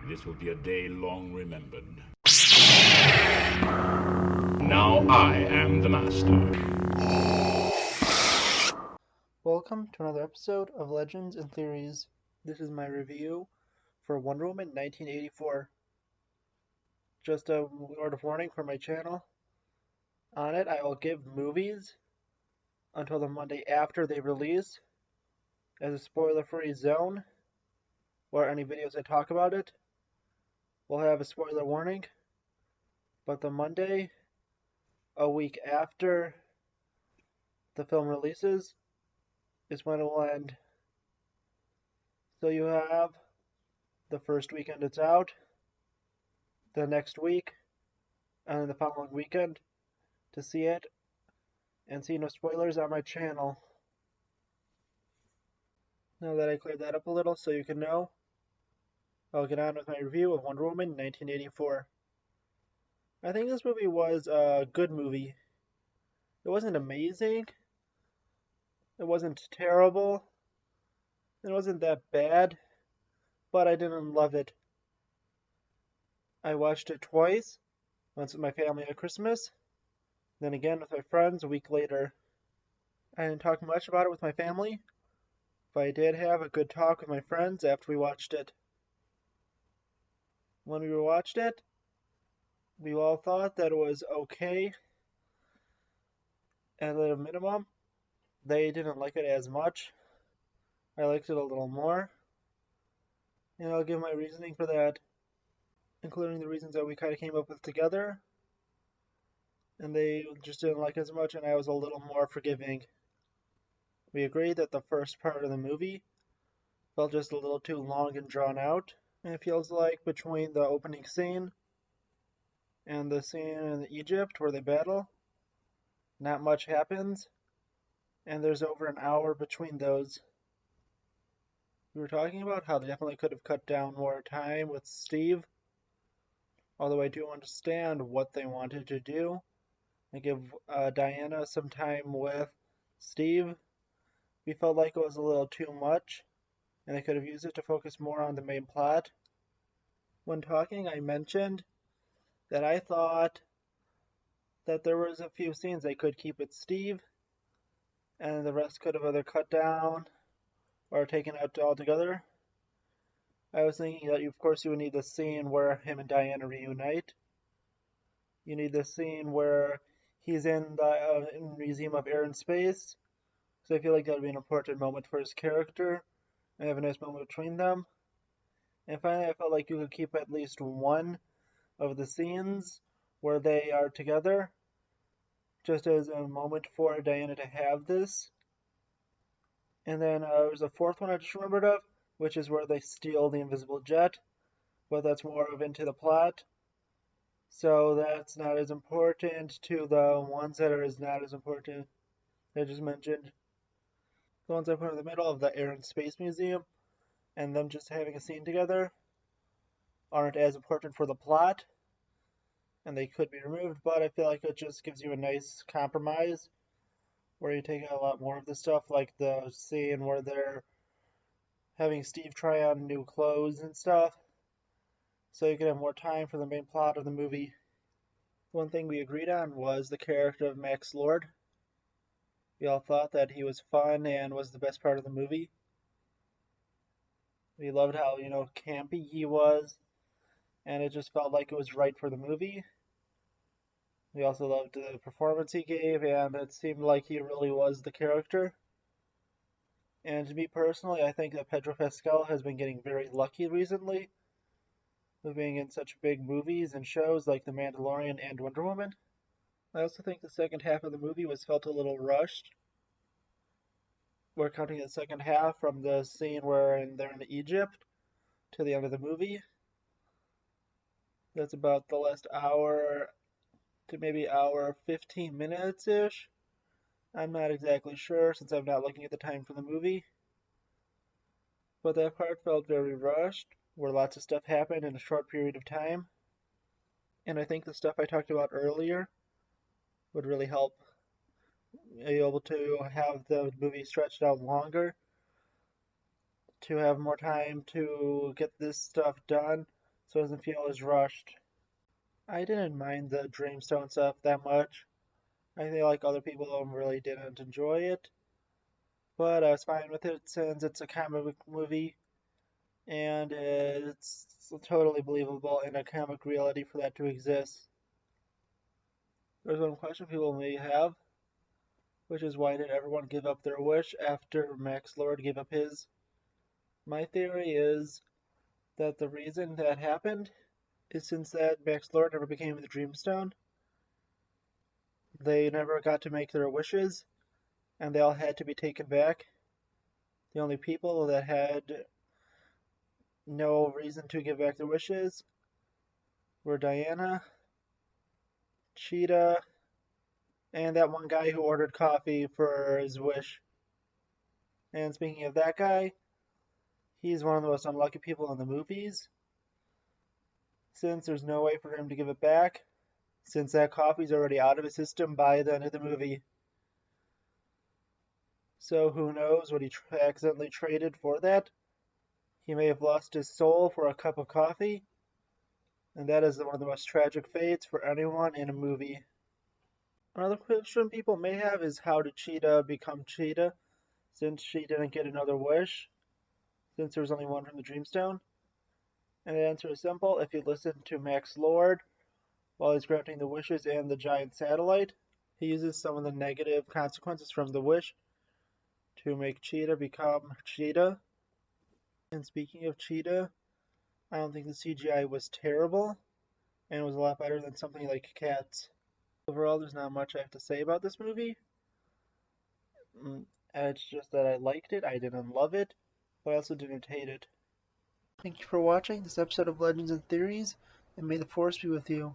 This will be a day long remembered. Now I am the master. Welcome to another episode of Legends and Theories. This is my review for Wonder Woman 1984. Just a word of warning for my channel. On it, I will give movies until the Monday after they release as a spoiler-free zone, where any videos I talk about it will have a spoiler warning. But the Monday, a week after the film releases, is when it will end. So you have the first weekend it's out, the next week, and then the following weekend to see it and see no spoilers on my channel. Now that I cleared that up a little so you can know, I'll get on with my review of Wonder Woman 1984. I think this movie was a good movie. It wasn't amazing, it wasn't terrible, it wasn't that bad, but I didn't love it. I watched it twice, once with my family at Christmas, then again with my friends a week later. I didn't talk much about it with my family, but I did have a good talk with my friends after we watched it. When we watched it, we all thought that it was okay. At a minimum, they didn't like it as much. I liked it a little more. And I'll give my reasoning for that, including the reasons that we kind of came up with together. And they just didn't like it as much, and I was a little more forgiving. We agreed that the first part of the movie felt just a little too long and drawn out. And it feels like between the opening scene and the scene in Egypt where they battle, not much happens, and there's over an hour between those. We were talking about how they definitely could have cut down more time with Steve, although I do understand what they wanted to do and give Diana some time with Steve. We felt like it was a little too much, and they could have used it to focus more on the main plot. When talking, I mentioned that I thought that there was a few scenes they could keep with Steve, and the rest could have either cut down or taken out altogether. I was thinking that, of course, you would need the scene where him and Diana reunite. You need the scene where he's in the Museum of Air and Space, so I feel like that would be an important moment for his character, and have a nice moment between them. And finally, I felt like you could keep at least one of the scenes where they are together, just as a moment for Diana to have this. And then there's a fourth one I just remembered of, which is where they steal the invisible jet, but that's more of into the plot. So that's not as important to the ones that are not as important that I just mentioned. The ones I put in the middle of the Air and Space Museum and them just having a scene together aren't as important for the plot, and they could be removed, but I feel like it just gives you a nice compromise where you take out a lot more of the stuff, like the scene where they're having Steve try on new clothes and stuff, so you can have more time for the main plot of the movie. One thing we agreed on was the character of Max Lord. We all thought that he was fun and was the best part of the movie. We loved how, campy he was, and it just felt like it was right for the movie. We also loved the performance he gave, and it seemed like he really was the character. And to me personally, I think that Pedro Pascal has been getting very lucky recently with being in such big movies and shows like The Mandalorian and Wonder Woman. I also think the second half of the movie was felt a little rushed. We're counting the second half from the scene where they're in Egypt to the end of the movie. That's about the last hour to maybe hour 15 minutes-ish. I'm not exactly sure since I'm not looking at the time for the movie. But that part felt very rushed, where lots of stuff happened in a short period of time. And I think the stuff I talked about earlier would really help be able to have the movie stretched out longer, to have more time to get this stuff done so it doesn't feel as rushed. I didn't mind the Dreamstone stuff that much. I feel like other people really didn't enjoy it, but I was fine with it since it's a comic book movie and it's totally believable in a comic reality for that to exist. There's one question people may have, which is why did everyone give up their wish after Max Lord gave up his? My theory is that the reason that happened is since that Max Lord never became the Dreamstone, they never got to make their wishes, and they all had to be taken back. The only people that had no reason to give back their wishes were Diana, Cheetah, and that one guy who ordered coffee for his wish. And speaking of that guy, he's one of the most unlucky people in the movies, since there's no way for him to give it back, since that coffee's already out of his system by the end of the movie. So who knows what he accidentally traded for that? He may have lost his soul for a cup of coffee, and that is one of the most tragic fates for anyone in a movie. Another question people may have is how did Cheetah become Cheetah, since she didn't get another wish, since there was only one from the Dreamstone? And the answer is simple. If you listen to Max Lord while he's granting the wishes and the giant satellite, he uses some of the negative consequences from the wish to make Cheetah become Cheetah. And speaking of Cheetah, I don't think the CGI was terrible, and it was a lot better than something like Cats. Overall, there's not much I have to say about this movie. It's just that I liked it, I didn't love it, but I also didn't hate it. Thank you for watching this episode of Legends and Theories, and may the Force be with you.